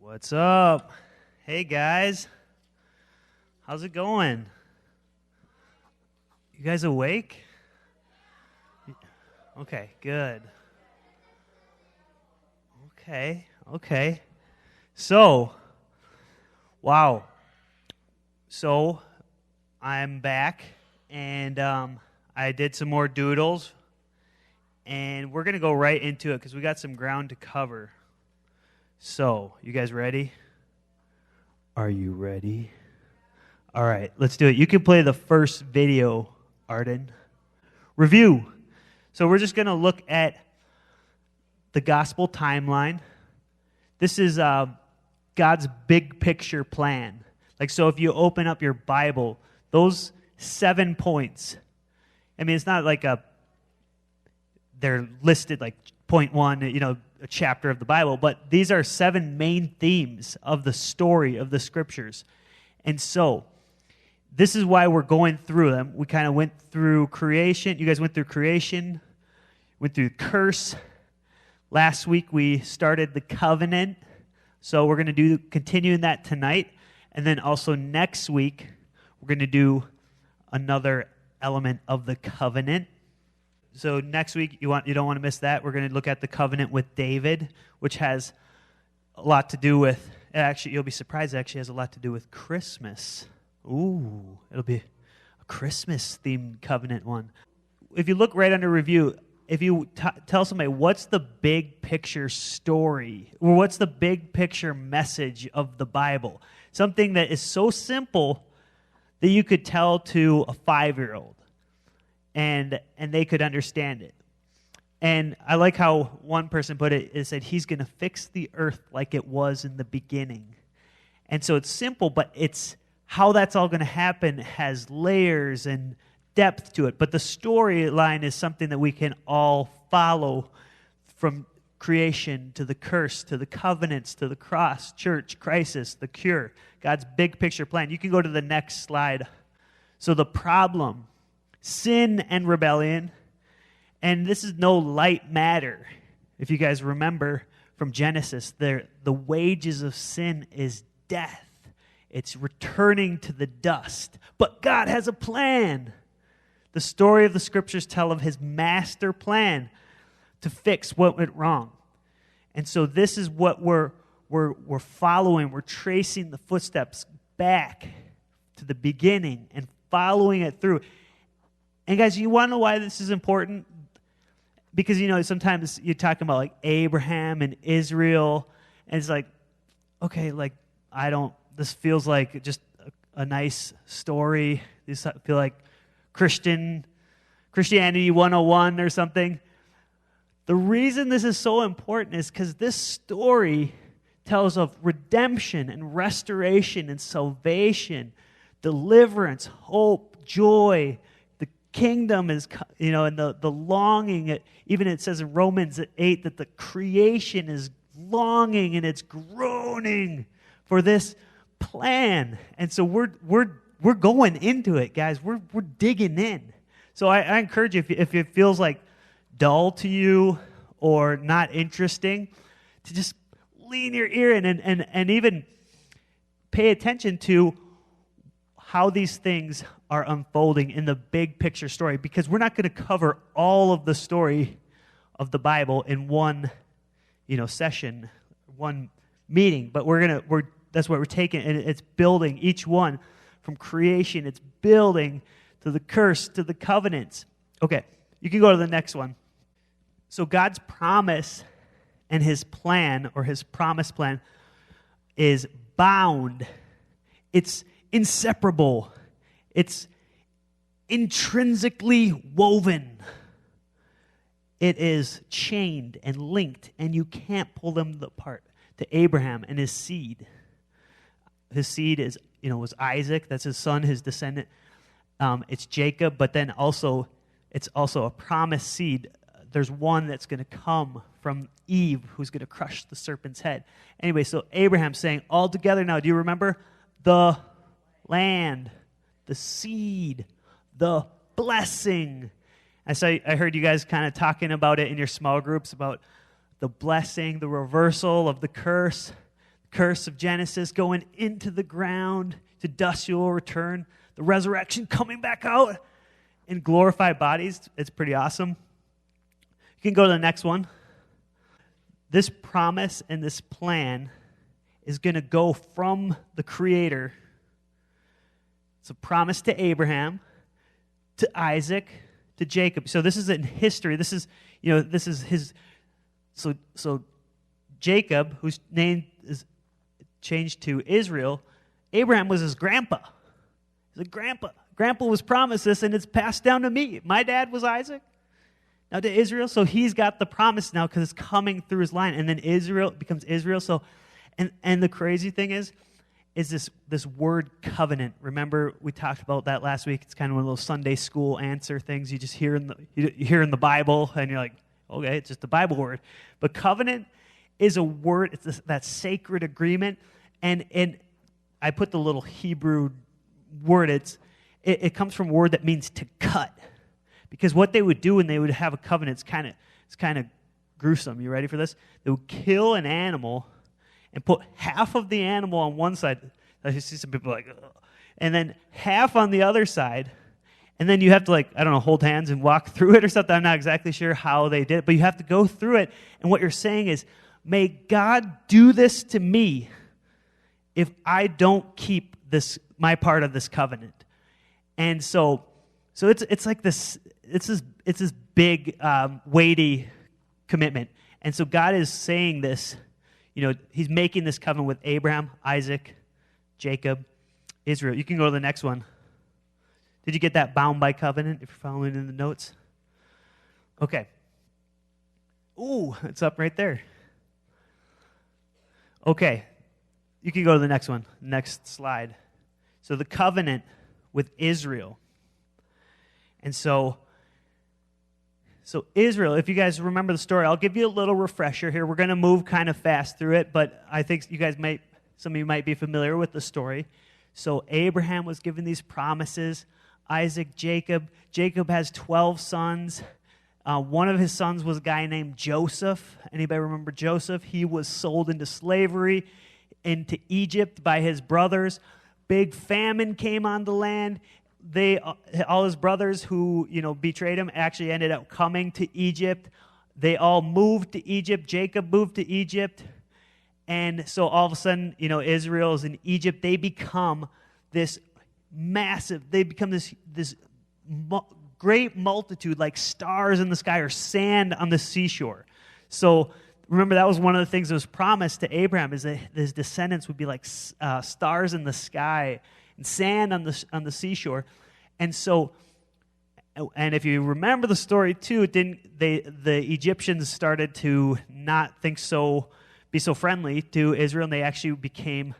What's up? Hey guys, how's it going? You guys awake? Okay, good. Okay. So, wow. So, I'm back, and I did some more doodles, and we're going to go right into it because we got some ground to cover. So, you guys ready? Are you ready? All right, let's do it. You can play the first video, Arden. Review. So we're just going to look at the gospel timeline. This is God's big picture plan. So if you open up your Bible, those 7 points, it's not like they're listed like point 1, a chapter of the Bible, but these are 7 main themes of the story of the Scriptures. And so, this is why we're going through them. We kind of went through creation. You guys went through creation, went through curse. Last week we started the covenant. So we're going to continue that tonight. And then also next week, we're going to do another element of the covenant. So next week, you don't want to miss that. We're going to look at the covenant with David, which has a lot to do with, actually, you'll be surprised, it actually has a lot to do with Christmas. Ooh, it'll be a Christmas-themed covenant one. If you look right under review, if you tell somebody, what's the big picture story, or what's the big picture message of the Bible? Something that is so simple that you could tell to a 5-year-old. And they could understand it. And I like how one person put it, is that he's going to fix the earth like it was in the beginning. And so it's simple, but it's how that's all going to happen has layers and depth to it. But the storyline is something that we can all follow, from creation to the curse, to the covenants, to the cross, church, crisis, the cure, God's big picture plan. You can go to the next slide. So the problem, sin and rebellion, and this is no light matter. If you guys remember from Genesis, the wages of sin is death. It's returning to the dust. But God has a plan. The story of the Scriptures tell of His master plan to fix what went wrong. And so this is what we're following. We're tracing the footsteps back to the beginning and following it through. And guys, you want to know why this is important? Because, sometimes you're talking about like Abraham and Israel, and it's like, okay, this feels like just a nice story. These feel like Christianity 101 or something. The reason this is so important is because this story tells of redemption and restoration and salvation, deliverance, hope, joy. Kingdom is, and the longing, even it says in Romans 8 that the creation is longing and it's groaning for this plan. And so we're going into it, guys. We're digging in. So I encourage you, if it feels like dull to you or not interesting, to just lean your ear in and even pay attention to how these things are unfolding in the big picture story, because we're not going to cover all of the story of the Bible in one, session, one meeting, but that's what we're taking, and it's building each one from creation. It's building to the curse, to the covenants. Okay, you can go to the next one. So God's promise and His plan, or His promise plan, is bound. It's inseparable. It's intrinsically woven. It is chained and linked, and you can't pull them apart. To Abraham and his seed. His seed is, was Isaac. That's his son, his descendant. It's Jacob, but then it's also a promised seed. There's one that's going to come from Eve, who's going to crush the serpent's head. Anyway, so Abraham's saying, all together now, do you remember? The land, the seed, the blessing. I heard you guys kind of talking about it in your small groups, about the blessing, the reversal of the curse, curse of Genesis, going into the ground, to dust you will return, the resurrection, coming back out in glorified bodies. It's pretty awesome. You can go to the next one. This promise and this plan is going to go from the Creator. It's a promise to Abraham, to Isaac, to Jacob. So this is in history. This is his. So Jacob, whose name is changed to Israel, Abraham was his grandpa. He's a grandpa. Grandpa was promised this, and it's passed down to me. My dad was Isaac, now to Israel. So he's got the promise now because it's coming through his line, and then Israel becomes Israel. So, and the crazy thing is this word covenant. Remember we talked about that last week. It's kind of one of those Sunday school answer things you just hear you hear in the Bible, and you're like, okay, it's just a Bible word. But covenant is a word. It's that sacred agreement, and I put the little Hebrew word. It comes from a word that means to cut, because what they would do when they would have a covenant, it's kind of gruesome. You ready for this? They would kill an animal and put half of the animal on one side. I see some people like, ugh, and then half on the other side. And then you have to, hold hands and walk through it or something. I'm not exactly sure how they did it, but you have to go through it. And what you're saying is, may God do this to me if I don't keep my part of this covenant. And so it's like this. It's this big, weighty commitment. And so God is saying this. He's making this covenant with Abraham, Isaac, Jacob, Israel. You can go to the next one. Did you get that bound by covenant, if you're following in the notes? Okay. Ooh, it's up right there. Okay. You can go to the next one, next slide. So the covenant with Israel. And so Israel, if you guys remember the story, I'll give you a little refresher here. We're going to move kind of fast through it, but I think some of you might be familiar with the story. So Abraham was given these promises. Isaac, Jacob. Jacob has 12 sons. One of his sons was a guy named Joseph. Anybody remember Joseph? He was sold into slavery into Egypt by his brothers. Big famine came on the land. All his brothers who betrayed him actually ended up coming to Egypt. They all moved to Egypt. Jacob moved to Egypt. And so all of a sudden, Israel is in Egypt. They become this great multitude, like stars in the sky or sand on the seashore. So remember, that was one of the things that was promised to Abraham, is that his descendants would be like stars in the sky and sand on the seashore. And so, and if you remember the story too, the Egyptians started to not be so friendly to Israel, and they actually became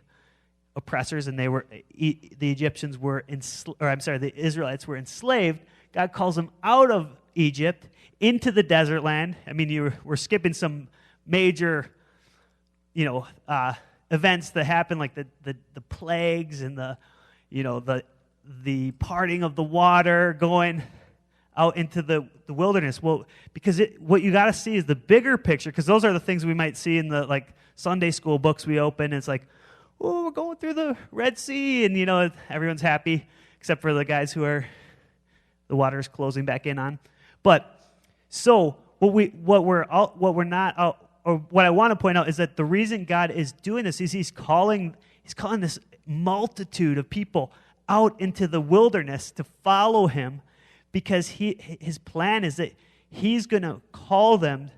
oppressors, and the Israelites were enslaved. God calls them out of Egypt into the desert land. I mean, we're skipping some major, events that happen, like the plagues and the parting of the water, going out into the wilderness. Well, because what you got to see is the bigger picture, because those are the things we might see in the Sunday school books we open. And it's like, oh, we're going through the Red Sea, and everyone's happy except for the guys who the water's closing back in on. But so what I want to point out is that the reason God is doing this is he's calling this multitude of people out into the wilderness to follow him, because his plan is that he's going to call them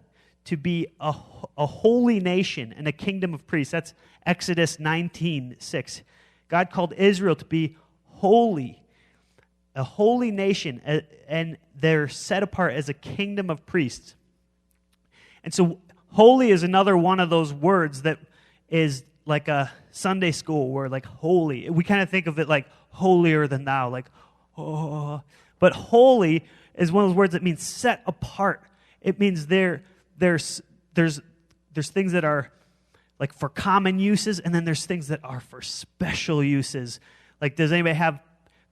to be a holy nation and a kingdom of priests. That's Exodus 19:6. God called Israel to be holy, a holy nation, and they're set apart as a kingdom of priests. And so holy is another one of those words that is like a Sunday school word, like holy. We kind of think of it like holier than thou, like, oh. But holy is one of those words that means set apart. It means there's things that are like for common uses, and then there's things that are for special uses. Like, does anybody have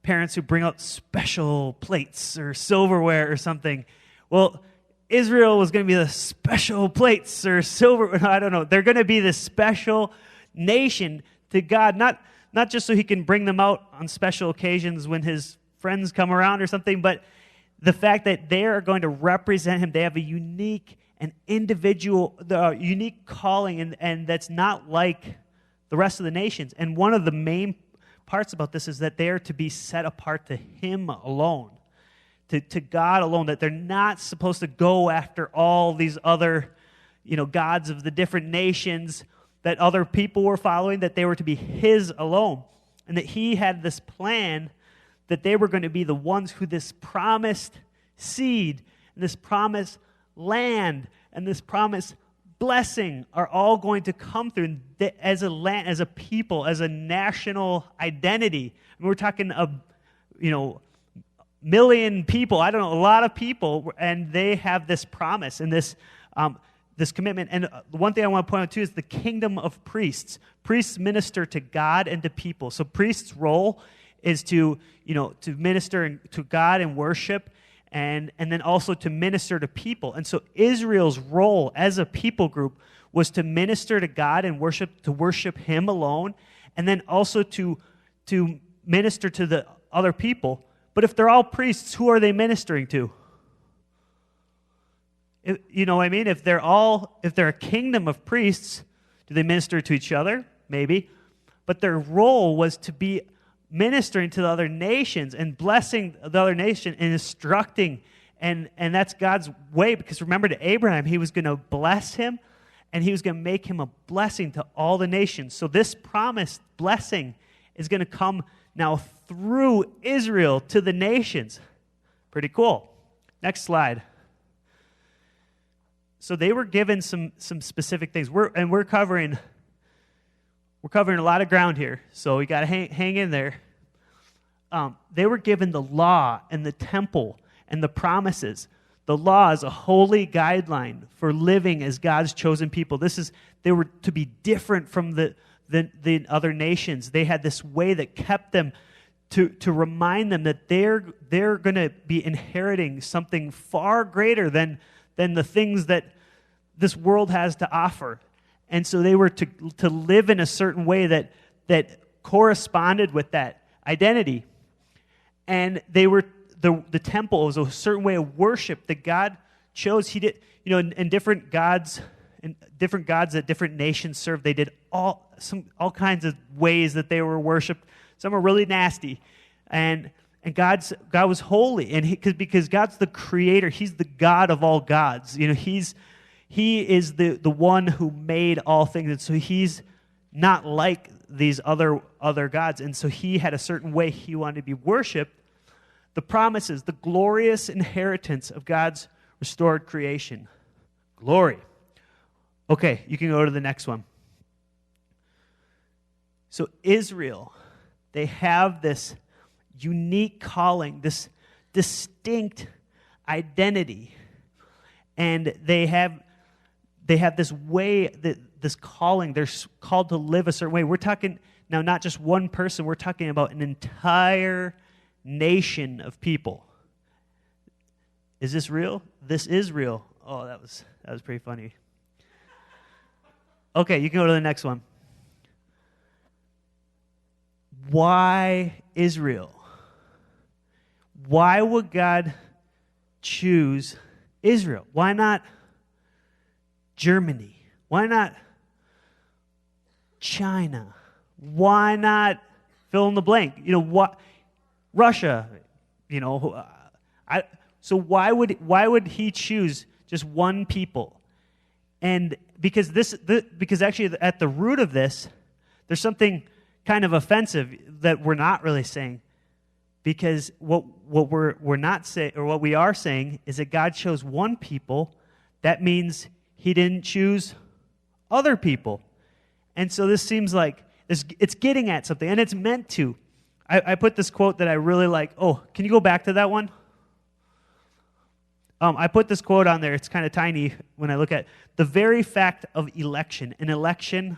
parents who bring out special plates or silverware or something? Well, Israel was going to be the special plates or silver. I don't know. They're going to be the special nation to God, not just so he can bring them out on special occasions when his friends come around or something, but the fact that they are going to represent him. They have a unique and individual, unique calling, and that's not like the rest of the nations. And one of the main parts about this is that they are to be set apart to him alone, to God alone, that they're not supposed to go after all these other, gods of the different nations that other people were following, that they were to be his alone. And that he had this plan that they were going to be the ones who this promised seed, and this promised land, and this promised blessing are all going to come through as a land, as a people, as a national identity. And we're talking million people, I don't know, a lot of people, and they have this promise and this commitment. And the one thing I want to point out too is the kingdom of priests. Priests minister to God and to people. So priests' role is to minister to God and worship, and then also to minister to people. And so Israel's role as a people group was to minister to God and worship him alone, and then also to minister to the other people. But if they're all priests, who are they ministering to? You know what I mean? If they're a kingdom of priests, do they minister to each other? Maybe. But their role was to be ministering to the other nations and blessing the other nation and instructing. And that's God's way, because remember, to Abraham, he was going to bless him, and he was going to make him a blessing to all the nations. So this promised blessing is going to come now through Israel to the nations. Pretty cool. Next slide. So they were given some specific things. We're covering a lot of ground here, so we got to hang in there. They were given the law and the temple and the promises. The law is a holy guideline for living as God's chosen people. They were to be different from the other nations. They had this way that kept them to remind them that they're going to be inheriting something far greater than the things that this world has to offer. And so they were to live in a certain way that corresponded with that identity. And they were the temple was a certain way of worship that God chose. He did, and different gods that different nations served. They did all kinds of ways that they were worshipped. Some are really nasty, and God was holy, and because God's the creator, he's the God of all gods. He is the one who made all things, and so he's not like these other gods. And so he had a certain way he wanted to be worshipped. The promises, the glorious inheritance of God's restored creation. Glory. Okay, you can go to the next one. So Israel, they have this unique calling, this distinct identity, and they have this way, this calling. They're called to live a certain way. We're talking now not just one person. We're talking about an entire nation of people. Is this real? This is real. Oh, that was pretty funny. Okay, you can go to the next one. Why Israel? Why would God choose Israel? Why not Germany? Why not China? Why not fill in the blank? What? Russia? So why would he choose just one people? And because actually at the root of this, there's something kind of offensive that we're not really saying. Because what we're not saying, or what we are saying, is that God chose one people. That means he didn't choose other people. And so this seems like it's getting at something, and it's meant to. I put this quote that I really like. Oh, can you go back to that one? I put this quote on there. It's kind of tiny when I look at the very fact of election. An election, you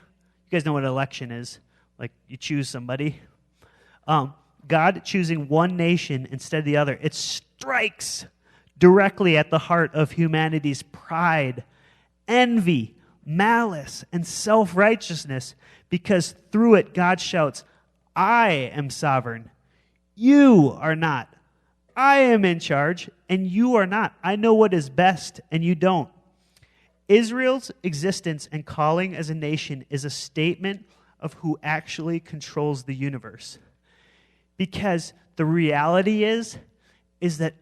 guys know what an election is. Like you choose somebody. God choosing one nation instead of the other. It strikes directly at the heart of humanity's pride, envy, malice, and self-righteousness, because through it God shouts, I am sovereign. You are not. I am in charge, and you are not. I know what is best, and you don't. Israel's existence and calling as a nation is a statement of who actually controls the universe. Because the reality is that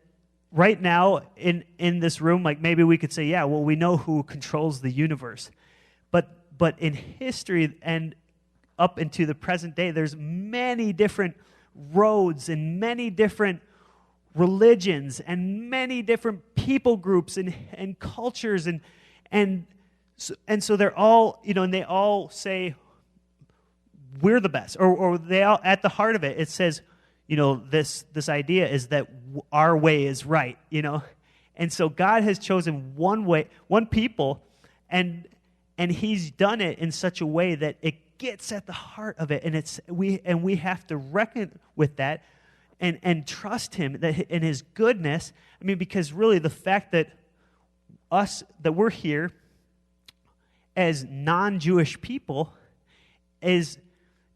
right now in this room, like maybe we could say, yeah, well, we know who controls the universe. But in history and up into the present day, there's many different roads and many different religions and many different people groups and cultures and so they're all, and they all say we're the best, or they all, at the heart of it, it says, this idea is that our way is right, and so God has chosen one way, one people, and He's done it in such a way that it gets at the heart of it, and we have to reckon with that and trust Him in His goodness. I mean, because really the fact that we're here as non-Jewish people is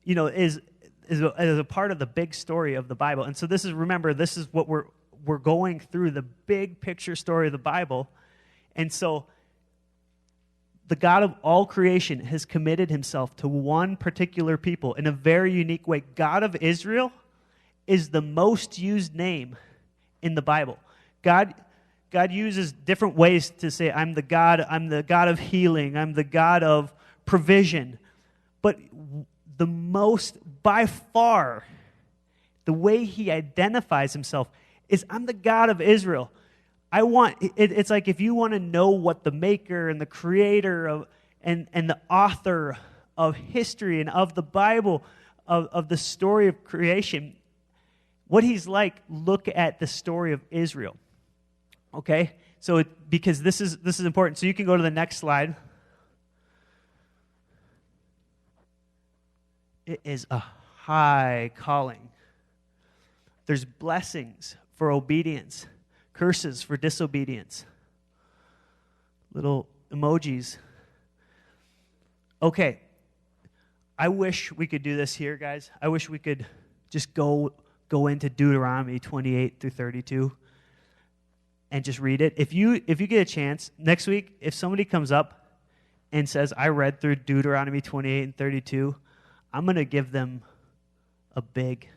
a part of the big story of the Bible. And so this is what we're going through, the big picture story of the Bible. And so the God of all creation has committed Himself to one particular people in a very unique way. God of Israel is the most used name in the Bible. God uses different ways to say, I'm the God of healing, I'm the God of provision. But the most, by far, the way He identifies Himself is, I'm the God of Israel. It's like if you want to know what the maker and the creator of and the author of history and of the Bible, of the story of creation, what He's like, look at the story of Israel. Okay? So because this is important. So you can go to the next slide. It is a high calling. There's blessings for obedience, curses for disobedience. Little emojis. Okay. I wish we could do this here, guys. I wish we could just go into Deuteronomy 28 through 32 and just read it. If you get a chance, next week, if somebody comes up and says, I read through Deuteronomy 28 and 32, I'm going to give them a big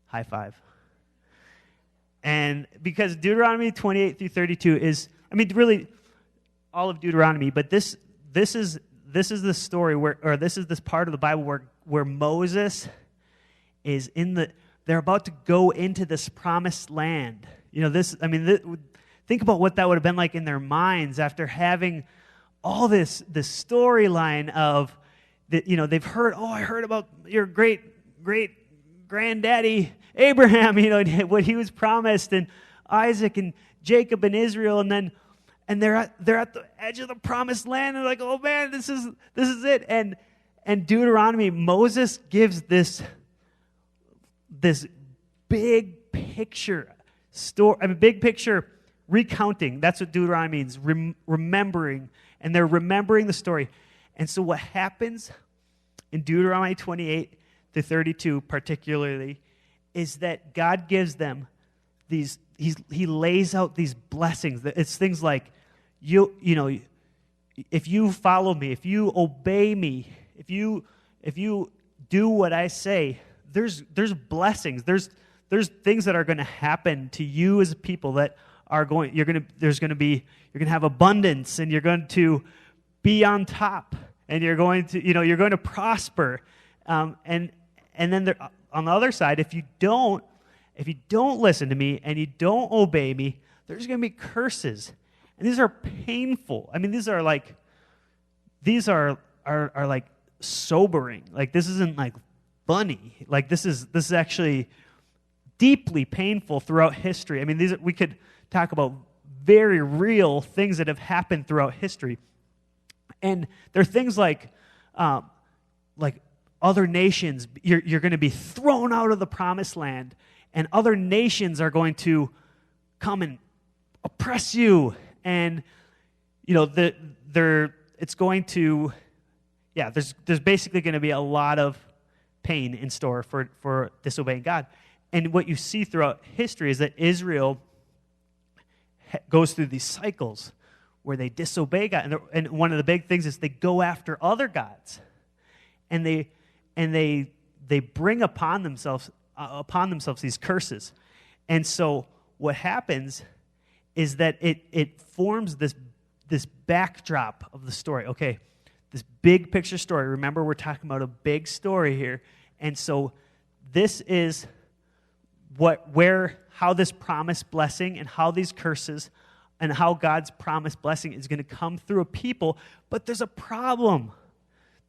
high five. And because Deuteronomy 28 through 32 is, really all of Deuteronomy, but this is the story this is this part of the Bible where Moses is they're about to go into this promised land. Think about what that would have been like in their minds after having all this storyline of, they've heard, I heard about your great granddaddy Abraham, what he was promised, and Isaac and Jacob and Israel, and they're at the edge of the promised land, and they're like, oh man, this is it. And Deuteronomy, Moses gives this big picture big picture recounting. That's what Deuteronomy means, remembering, and they're remembering the story. And so what happens in Deuteronomy 28 to 32 particularly is that God gives them these, he lays out these blessings. It's things like, if you follow me, if you obey me, if you do what I say, there's blessings. There's things that are going to happen to you as a people that are you're going to have abundance, and you're going to be on top, and you're going to prosper. And then there, on the other side, if you don't listen to me and you don't obey me, there's going to be curses. And these are painful. These are like sobering. Like, this isn't like funny. Like, this is actually deeply painful throughout history. We could talk about very real things that have happened throughout history. And there are things like other nations, you're going to be thrown out of the promised land, and other nations are going to come and oppress you, and it's going to, there's basically going to be a lot of pain in store for disobeying God. And what you see throughout history is that Israel goes through these cycles where they disobey God. And one of the big things is they go after other gods. And they bring upon themselves these curses. And so what happens is that it forms this backdrop of the story. Okay, this big picture story. Remember, we're talking about a big story here. And so this is how this promised blessing and how these curses and how God's promised blessing is going to come through a people. But there's a problem.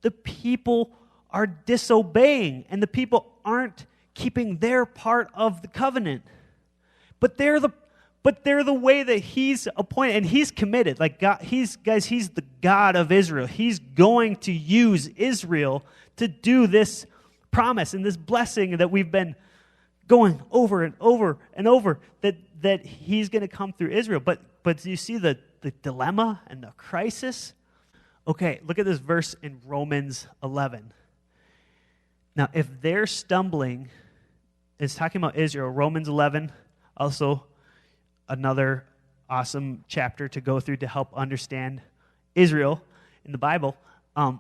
The people are disobeying, and the people aren't keeping their part of the covenant. But they're the way that he's appointed, and he's committed. Like God, he's the God of Israel. He's going to use Israel to do this promise and this blessing that we've been going over and over and over, that he's going to come through Israel. But do you see the dilemma and the crisis? Okay, look at this verse in Romans 11. Now, if they're stumbling, it's talking about Israel. Romans 11, also another awesome chapter to go through to help understand Israel in the Bible.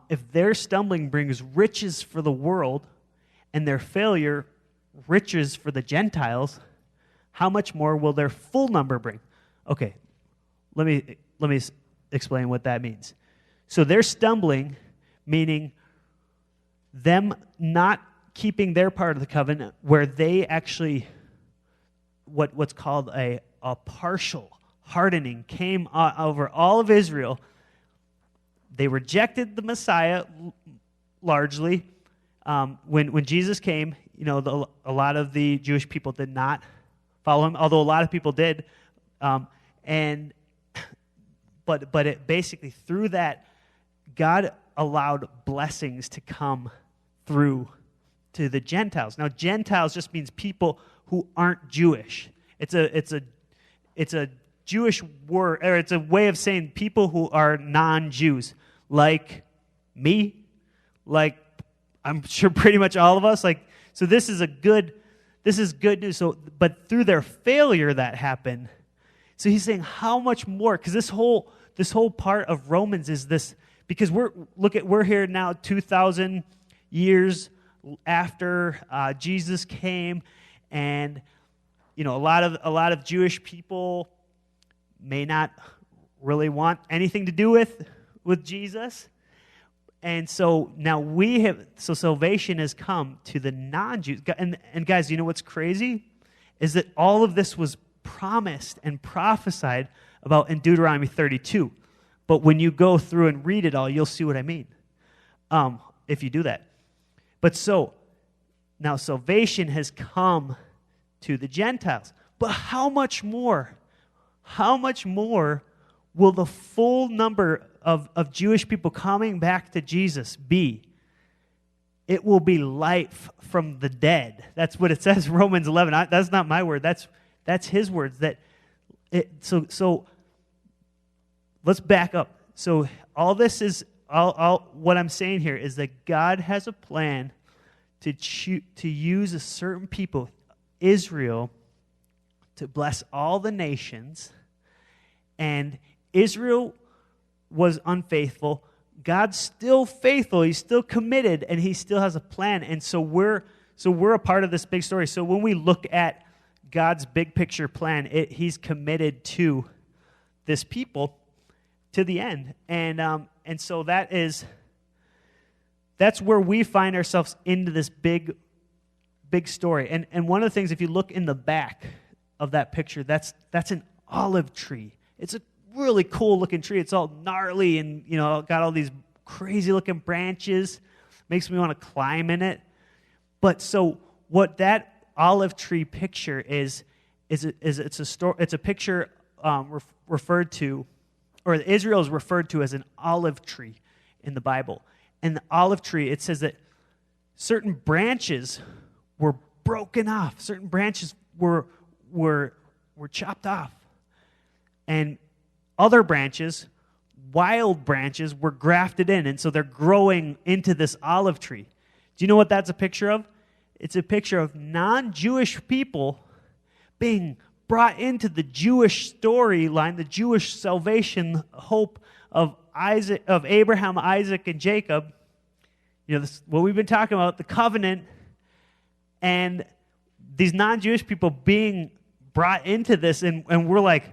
If their stumbling brings riches for the world and their failure riches for the Gentiles, how much more will their full number bring? Okay, let me explain what that means. So they're stumbling, meaning them not keeping their part of the covenant, where they actually, what's called a partial hardening came over all of Israel. They rejected the Messiah largely. When Jesus came, a lot of the Jewish people did not follow him, although a lot of people did. But it basically, through that, God allowed blessings to come through to the Gentiles. Now, Gentiles just means people who aren't Jewish. It's a Jewish word, or it's a way of saying people who are non-Jews, like me, like I'm sure pretty much all of us. Like, so this is good news. So, but through their failure that happened. So he's saying how much more? Because this whole part of Romans is this, because we're here now 2,000 years after Jesus came, and a lot of Jewish people may not really want anything to do with Jesus. And so now salvation has come to the non-Jews. And guys, you know what's crazy? Is that all of this was promised and prophesied about in Deuteronomy 32. But when you go through and read it all, you'll see what I mean, if you do that. But so, now salvation has come to the Gentiles. But how much more? How much more will the full number of Jewish people coming back to Jesus be? It will be life from the dead. That's what it says in Romans 11. That's not my word. That's his words. So let's back up. So all this is, what I'm saying here is that God has a plan to use a certain people, Israel, to bless all the nations. And Israel was unfaithful. God's still faithful. He's still committed, and he still has a plan. And so we're a part of this big story. So when we look at God's big picture plan, he's committed to this people to the end. And so that's where we find ourselves into this big story. And one of the things, if you look in the back of that picture, that's an olive tree. It's a really cool looking tree. It's all gnarly and got all these crazy looking branches. Makes me want to climb in it. But so what that olive tree picture is it's a picture referred to, or Israel is referred to as an olive tree in the Bible. And the olive tree, it says that certain branches were broken off. Certain branches were chopped off. And other branches wild branches were grafted in, and so they're growing into this olive tree. Do you know what that's a picture of? It's a picture of non-Jewish people being brought into the Jewish storyline, the Jewish salvation hope of Abraham, Isaac, and Jacob. You know, this, what we've been talking about, the covenant, and these non-Jewish people being brought into this, and we're like,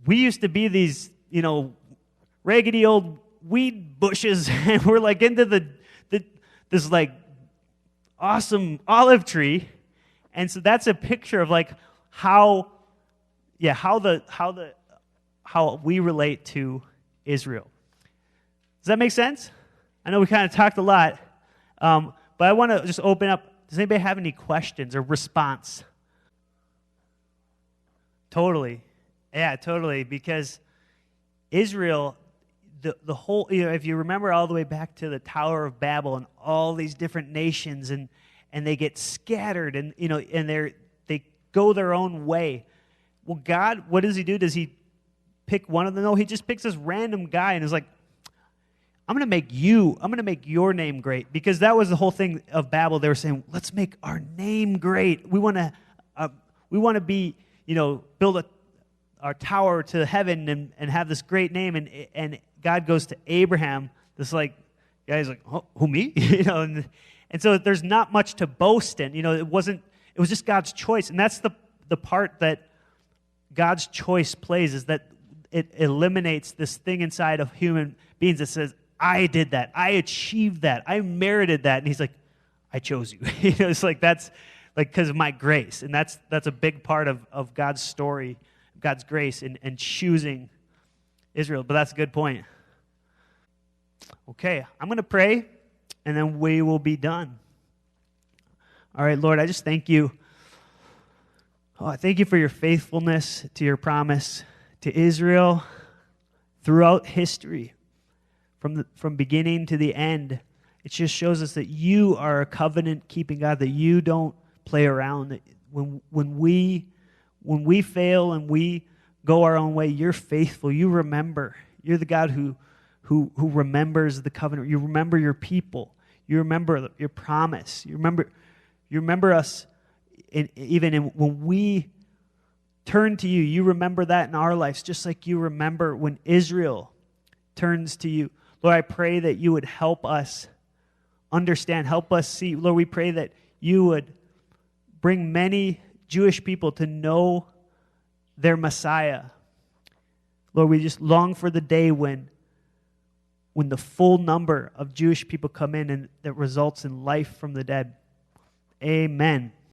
we used to be these, you know, raggedy old weed bushes, and we're like into this like awesome olive tree, and so that's a picture of like how we relate to Israel. Does that make sense? I know we kind of talked a lot, but I want to just open up. Does anybody have any questions or response? Totally. Yeah, totally. Because Israel, the whole, you know, if you remember all the way back to the Tower of Babel and all these different nations, and they get scattered, and you know, and they go their own way. Well, God, what does He do? Does He pick one of them? No, He just picks this random guy and is like, I'm going to make your name great. Because that was the whole thing of Babel. They were saying, let's make our name great. We want to be, you know, build our tower to heaven and have this great name. And God goes to Abraham, this like, guy's like, oh, who, me? You know, and so there's not much to boast in. You know, it was just God's choice. And that's the part that God's choice plays, is that it eliminates this thing inside of human beings that says, I did that. I achieved that. I merited that. And He's like, I chose you. You know, it's like, that's like because of my grace. And that's a big part of God's story, God's grace and choosing Israel. But that's a good point. Okay, I'm going to pray, and then we will be done. All right, Lord, I just thank you. Oh, I thank you for your faithfulness to your promise to Israel throughout history. From beginning to the end, it just shows us that you are a covenant-keeping God, that you don't play around. That when we fail and we go our own way, you're faithful. You remember. You're the God who remembers the covenant. You remember your people. You remember your promise. You remember us. When we turn to you, you remember that in our lives, just like you remember when Israel turns to you. Lord, I pray that you would help us understand, help us see. Lord, we pray that you would bring many Jewish people to know their Messiah. Lord, we just long for the day when the full number of Jewish people come in and that results in life from the dead. Amen.